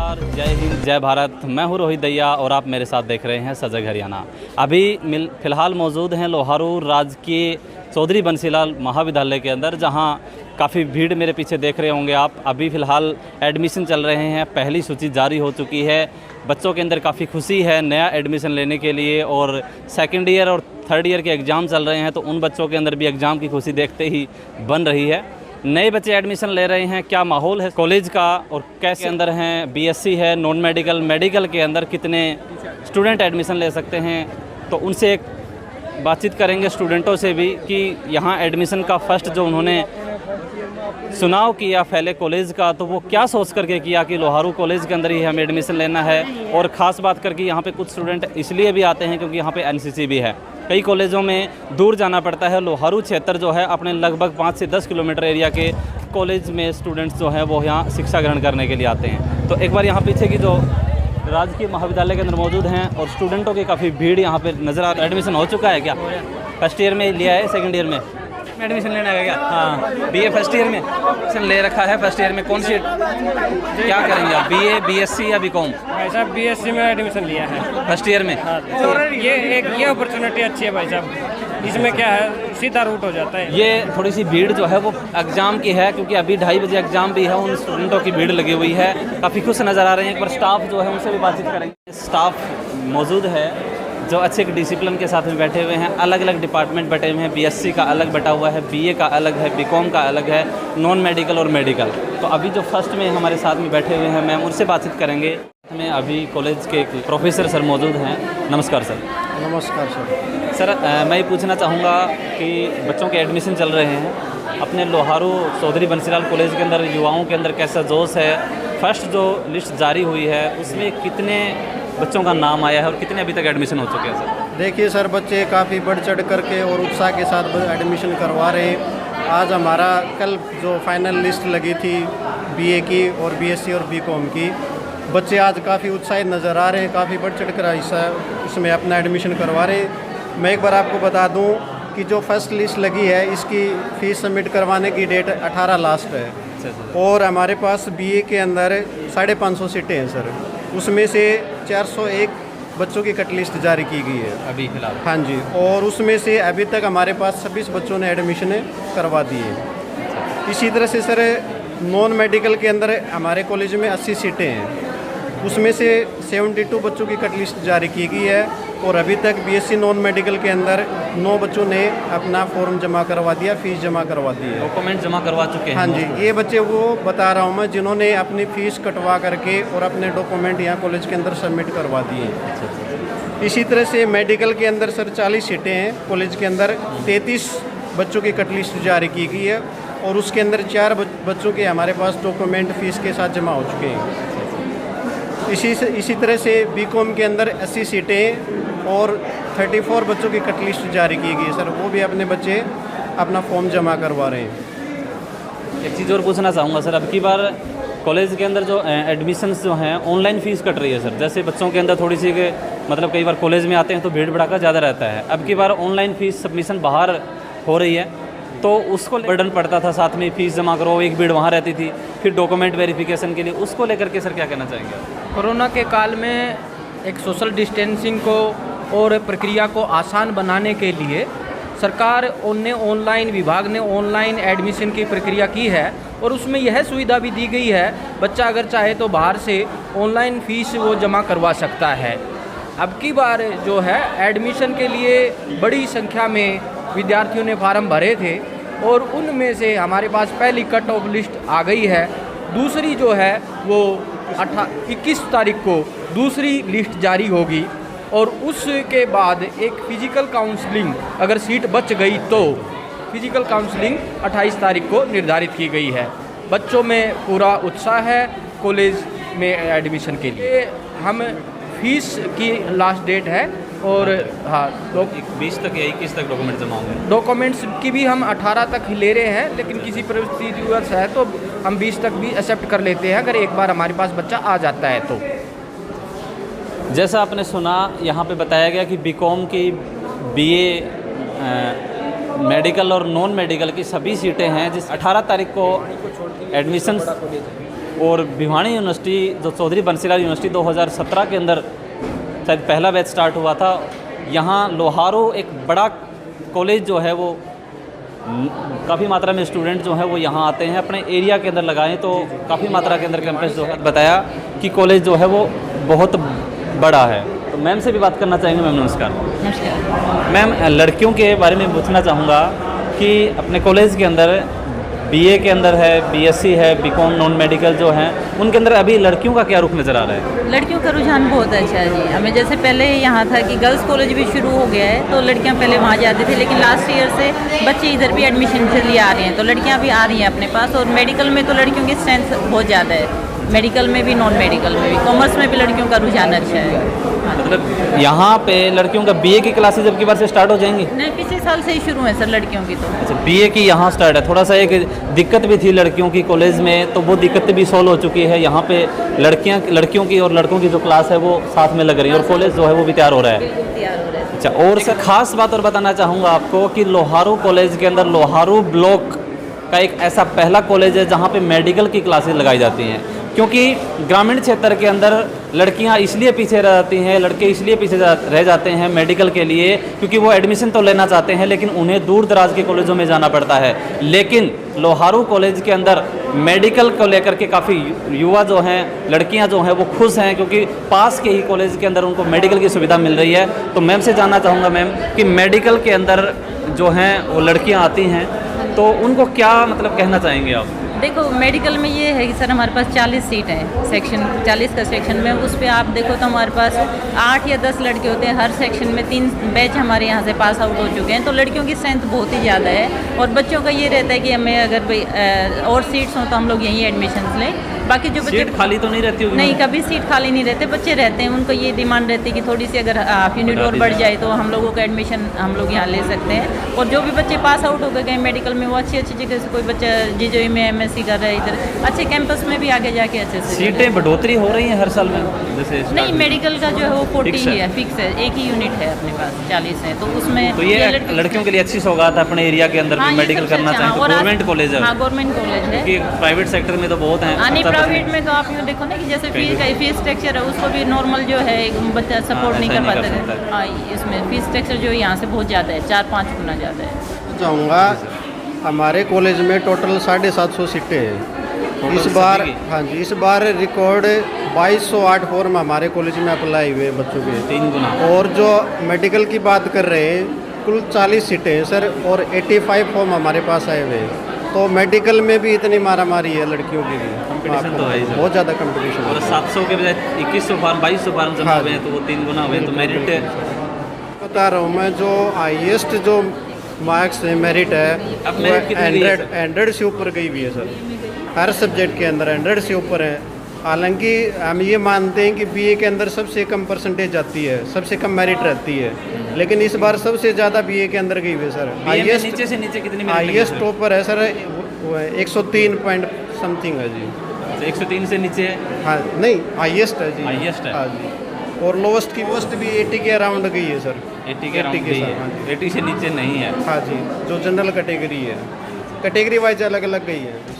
नमस्कार, जय हिंद, जय भारत। मैं हूं रोहित दैया और आप मेरे साथ देख रहे हैं सजग हरियाणा। अभी फ़िलहाल मौजूद हैं लोहारू राजकीय चौधरी बंसीलाल महाविद्यालय के अंदर, जहां काफ़ी भीड़ मेरे पीछे देख रहे होंगे आप। अभी फ़िलहाल एडमिशन चल रहे हैं, पहली सूची जारी हो चुकी है। बच्चों के अंदर काफ़ी खुशी है नया एडमिशन लेने के लिए, और सेकेंड ईयर और थर्ड ईयर के एग्ज़ाम चल रहे हैं, तो उन बच्चों के अंदर भी एग्ज़ाम की खुशी देखते ही बन रही है। नए बच्चे एडमिशन ले रहे हैं, क्या माहौल है कॉलेज का और कैसे अंदर हैं, बीएससी है, नॉन मेडिकल, मेडिकल के अंदर कितने स्टूडेंट एडमिशन ले सकते हैं, तो उनसे एक बातचीत करेंगे स्टूडेंटों से भी कि यहाँ एडमिशन का फ़र्स्ट जो उन्होंने चुनाव किया पहले कॉलेज का, तो वो क्या सोच करके किया कि लोहारू कॉलेज के अंदर ही हमें एडमिशन लेना है। और ख़ास बात करके यहाँ पे कुछ स्टूडेंट इसलिए भी आते हैं क्योंकि यहाँ पे एनसीसी भी है। कई कॉलेजों में दूर जाना पड़ता है, लोहारू क्षेत्र जो है अपने लगभग 5 से 10 किलोमीटर एरिया के कॉलेज में स्टूडेंट्स जो हैं वो यहाँ शिक्षा ग्रहण करने के लिए आते हैं। तो एक बार यहाँ पीछे की जो राजकीय महाविद्यालय के अंदर मौजूद हैं और स्टूडेंटों की काफ़ी भीड़ यहाँ पे नज़र आ रही है। एडमिशन हो चुका है क्या? फर्स्ट ईयर में लिया है, सेकंड ईयर में एडमिशन लेना है क्या? हाँ, बीए फर्स्ट ईयर में एडमिशन ले रखा है। फर्स्ट ईयर में कौन सी क्या करेंगे आप, बीए, बीएससी या बीकॉम? भाई साहब बीएससी में एडमिशन लिया है फर्स्ट ईयर में। हाँ, तो ये अपॉर्चुनिटी अच्छी है भाई साहब। इसमें क्या है, सीधा रूट हो जाता है। ये थोड़ी सी भीड़ जो है वो एग्ज़ाम की है, क्योंकि अभी 2:30 बजे एग्ज़ाम भी है। उन स्टूडेंटों की भीड़ लगी हुई है, काफ़ी खुश नज़र आ रहे हैं। एक बार स्टाफ जो है उनसे भी बातचीत करेंगे। स्टाफ मौजूद है जो अच्छे डिसिप्लिन के साथ में बैठे हुए हैं। अलग अलग डिपार्टमेंट बैठे हुए हैं, बीएससी का अलग बैठा हुआ है, बीए का अलग है, बीकॉम का अलग है, नॉन मेडिकल और मेडिकल। तो अभी जो फर्स्ट में हमारे साथ में बैठे हुए हैं मैम, उनसे बातचीत करेंगे। हमें अभी कॉलेज के प्रोफेसर सर मौजूद हैं। नमस्कार सर। नमस्कार सर। सर मैं ये पूछना चाहूँगा कि बच्चों के एडमिशन चल रहे हैं अपने लोहारू चौधरी बंसीलाल कॉलेज के अंदर, युवाओं के अंदर कैसा जोश है? फर्स्ट जो लिस्ट जारी हुई है उसमें कितने बच्चों का नाम आया है और कितने अभी तक एडमिशन हो चुके हैं सर? देखिए सर, बच्चे काफ़ी बढ़ चढ़ करके और उत्साह के साथ एडमिशन करवा रहे हैं। आज हमारा कल जो फाइनल लिस्ट लगी थी बीए की और बीएससी और बीकॉम की, बच्चे आज काफ़ी उत्साहित नज़र आ रहे हैं, काफ़ी बढ़ चढ़ कर इसमें अपना एडमिशन करवा रहे हैं। मैं एक बार आपको बता दूं कि जो फर्स्ट लिस्ट लगी है इसकी फ़ीस सबमिट करवाने की डेट 18 लास्ट है, और हमारे पास बीए के अंदर 550 सीटें हैं सर। उसमें से 401 बच्चों की कट लिस्ट जारी की गई है अभी फिलहाल। हाँ जी, और उसमें से अभी तक हमारे पास 26 बच्चों ने एडमिशन करवा दिए। इसी तरह से सर नॉन मेडिकल के अंदर हमारे कॉलेज में 80 सीटें हैं, उसमें से 72 बच्चों की कट लिस्ट जारी की गई है, और अभी तक बीएससी नॉन मेडिकल के अंदर 9 बच्चों ने अपना फॉर्म जमा करवा दिया, फीस जमा करवा दी है, डॉक्यूमेंट जमा करवा चुके हैं। हाँ जी, ये बच्चे वो बता रहा हूँ मैं जिन्होंने अपनी फ़ीस कटवा करके और अपने डॉक्यूमेंट यहाँ कॉलेज के अंदर सबमिट करवा दिए। इसी तरह से मेडिकल के अंदर सर 40 सीटें हैं कॉलेज के अंदर, 33 बच्चों की कट लिस्ट जारी की गई है, और उसके अंदर 4 बच्चों के हमारे पास डॉक्यूमेंट फ़ीस के साथ जमा हो चुके हैं। इसी तरह से बीकॉम के अंदर 80 सीटें और 34 बच्चों की कट लिस्ट जारी की गई है सर, वो भी अपने बच्चे अपना फॉर्म जमा करवा रहे हैं। एक चीज़ और पूछना चाहूँगा सर, अब की बार कॉलेज के अंदर जो एडमिशन्स जो हैं ऑनलाइन फ़ीस कट रही है सर। जैसे बच्चों के अंदर थोड़ी सी मतलब कई बार कॉलेज में आते हैं तो भीड़ भड़ाका ज़्यादा रहता है, अब की बार ऑनलाइन फ़ीस सबमिशन बाहर हो रही है, तो उसको बर्डन पड़ता था, साथ में फ़ीस जमा करो, एक भीड़ वहाँ रहती थी, फिर डॉक्यूमेंट वेरिफिकेशन के लिए, उसको लेकर के सर क्या कहना चाहेंगे? कोरोना के काल में एक सोशल डिस्टेंसिंग को और प्रक्रिया को आसान बनाने के लिए सरकार ने ऑनलाइन, विभाग ने ऑनलाइन एडमिशन की प्रक्रिया की है, और उसमें यह सुविधा भी दी गई है, बच्चा अगर चाहे तो बाहर से ऑनलाइन फ़ीस वो जमा करवा सकता है। अब की बार जो है एडमिशन के लिए बड़ी संख्या में विद्यार्थियों ने फार्म भरे थे, और उनमें से हमारे पास पहली कट ऑफ लिस्ट आ गई है। दूसरी जो है वो 21 तारीख को दूसरी लिस्ट जारी होगी, और उसके बाद एक फ़िज़िकल काउंसलिंग, अगर सीट बच गई तो फ़िज़िकल काउंसलिंग 28 तारीख को निर्धारित की गई है। बच्चों में पूरा उत्साह है कॉलेज में एडमिशन के लिए। हम फीस की लास्ट डेट है, और हाँ 20 तक या 21 तक डॉक्यूमेंट जमा होंगे। डॉक्यूमेंट्स की भी हम 18 तक ही ले रहे हैं, लेकिन किसी प्रोसीड्यूर्स है तो हम 20 तक भी एक्सेप्ट कर लेते हैं, अगर एक बार हमारे पास बच्चा आ जाता है तो। जैसा आपने सुना, यहाँ पे बताया गया कि बीकॉम की, बीए, मेडिकल और नॉन मेडिकल की सभी सीटें हैं, जिस 18 तारीख को एडमिशन और भिवानी यूनिवर्सिटी जो चौधरी बंसीलाल यूनिवर्सिटी 2017 के अंदर शायद पहला बैच स्टार्ट हुआ था। यहाँ लोहारू एक बड़ा कॉलेज जो है वो काफ़ी मात्रा में स्टूडेंट जो हैं वो यहाँ आते हैं, अपने एरिया के अंदर लगाएं तो काफ़ी मात्रा के अंदर कैंपस जो है बताया कि कॉलेज जो है वो बहुत बड़ा है। तो मैम से भी बात करना चाहेंगे। मैम नमस्कार। नमस्कार। मैम लड़कियों के बारे में पूछना चाहूँगा कि अपने कॉलेज के अंदर बीए के अंदर है, बीएससी है, बीकॉम नॉन मेडिकल जो हैं उनके अंदर अभी लड़कियों का क्या रुख नज़र आ रहा है? लड़कियों का रुझान बहुत अच्छा है जी। हमें जैसे पहले यहाँ था कि गर्ल्स कॉलेज भी शुरू हो गया है तो लड़कियाँ पहले वहाँ जाती थी, लेकिन लास्ट ईयर से बच्चे इधर भी एडमिशन के लिए आ रहे हैं तो लड़कियाँ भी आ रही हैं अपने पास। और मेडिकल में तो लड़कियों की स्ट्रेंथ बहुत ज़्यादा है, मेडिकल में भी नॉन मेडिकल में भी, कॉमर्स में भी लड़कियों का रुझान अच्छा है। मतलब यहाँ पे लड़कियों का बीए की क्लासेज अब की बार से स्टार्ट हो जाएंगी? नहीं, पिछले साल से ही शुरू है सर लड़कियों की तो। अच्छा, बीए की यहाँ स्टार्ट है। थोड़ा सा एक दिक्कत भी थी लड़कियों की कॉलेज में, तो वो दिक्कत भी सॉल्व हो चुकी है। यहाँ पे लड़कियों की और लड़कों की जो क्लास है वो साथ में लग रही है और कॉलेज जो है वो भी तैयार हो रहा है। बिल्कुल तैयार हो रहा है। अच्छा, और सर खास बात और बताना चाहूँगा आपको कि लोहारू कॉलेज के अंदर लोहारू ब्लॉक का एक ऐसा पहला कॉलेज है जहाँ पे मेडिकल की क्लासेस लगाई जाती हैं, क्योंकि ग्रामीण क्षेत्र के अंदर लड़कियां इसलिए पीछे रह जाती हैं, लड़के इसलिए पीछे रह जाते हैं मेडिकल के लिए, क्योंकि वो एडमिशन तो लेना चाहते हैं लेकिन उन्हें दूर दराज के कॉलेजों में जाना पड़ता है। लेकिन लोहारू कॉलेज के अंदर मेडिकल को लेकर के काफ़ी युवा जो हैं, लड़कियां जो हैं वो खुश हैं, क्योंकि पास के ही कॉलेज के अंदर उनको मेडिकल की सुविधा मिल रही है। तो मैम से जानना चाहूँगा मैम कि मेडिकल के अंदर जो हैं वो लड़कियाँ आती हैं तो उनको क्या मतलब कहना चाहेंगे आप? देखो मेडिकल में ये है कि सर हमारे पास 40 सीट हैं, सेक्शन 40 का सेक्शन में, उस पर आप देखो तो हमारे पास 8 या 10 लड़के होते हैं हर सेक्शन में। 3 बैच हमारे यहाँ से पास आउट हो चुके हैं तो लड़कियों की स्ट्रेंथ बहुत ही ज़्यादा है। और बच्चों का ये रहता है कि हमें अगर भाई और सीट्स हों तो हम लोग यहीं एडमिशन लें। बाकी जो बच्चे सीट खाली तो नहीं रहती होगी? नहीं, कभी सीट खाली नहीं रहते, बच्चे रहते हैं, उनको ये डिमांड रहती है कि थोड़ी सी अगर हाफ यूनिट और बढ़ जाए तो हम लोगों का एडमिशन हम लोग यहाँ ले सकते हैं। और जो भी बच्चे पास आउट हो गए मेडिकल में वो अच्छी जगह से, कोई बच्चा जीजोई में एमएससी कर रहा है इधर अच्छे कैंपस में भी आगे जाके अच्छे से सीटें बढ़ोतरी हो रही हैं हर साल में जैसे? नहीं, मेडिकल का जो है वो 40 ही है, फिक्स है, एक ही यूनिट है अपने पास, 40 है तो उसमें तो ये लड़कियों के लिए अच्छी सौगात है अपने एरिया के अंदर हाँ, भी मेडिकल करना चाहें तो गवर्नमेंट कॉलेज है। हाँ, गवर्नमेंट कॉलेज है। क्योंकि प्राइवेट सेक्टर में तो बहुत हैं। नहीं, प्राइवेट में तो आप यूँ देखो ना कि जैसे फीस स्ट्रक्चर है उसको भी नॉर्मल जो है बच्चा सपोर्ट नहीं कर पाता है। हाँ, इसमें फीस स्ट्रक्चर जो यहाँ से बहुत ज़्यादा है, 4-5 गुना ज़्यादा है। चाहूँगा हमारे कॉलेज में टोटल 750 सीटें हैं इस बार। हाँ जी, इस बार रिकॉर्ड 2208 फॉर्म हमारे कॉलेज में अप्लाई हुए बच्चों के, 3 गुना। और जो मेडिकल की बात कर रहे हैं कुल 40 सीटें हैं सर, और 85 फॉर्म हमारे पास आए हुए हैं। तो मेडिकल में भी इतनी मारामारी है लड़कियों की भी, कंपटीशन तो है बहुत ज़्यादा कंपटीशन। और 700 के बजाय 2100 फार्म 2200 फार्म जमा हुए हैं तो वो 3 गुना हुए। तो मेरिट बता रहा हूँ मैं, जो हाईएस्ट जो मार्क्स है मेरिट है अब मेरिट कितनी है सर? 100 से ऊपर गई हुई है सर, हर सब्जेक्ट के अंदर 100 से ऊपर है। हालांकि हम ये मानते हैं कि बीए के अंदर सबसे कम परसेंटेज आती है, सबसे कम मेरिट रहती है, लेकिन इस बार सबसे ज़्यादा बीए के अंदर गई हुई है सर। हाईएस्ट नीचे से नीचे कितनी मेरिट? हाईएस्ट टॉपर है सर, वो है 103 पॉइंट समथिंग है जी। 103 से नीचे है? हाँ नहीं, हाईएस्ट है जी, हाईएस्ट है। हाँ जी। और लोवेस्ट की पोस्ट भी 80 के अराउंड गई है सर, 80 के अराउंड गई है, 80 से नीचे नहीं है। हाँ जी, जो जनरल कैटेगरी है, कैटेगरी वाइज अलग अलग गई है।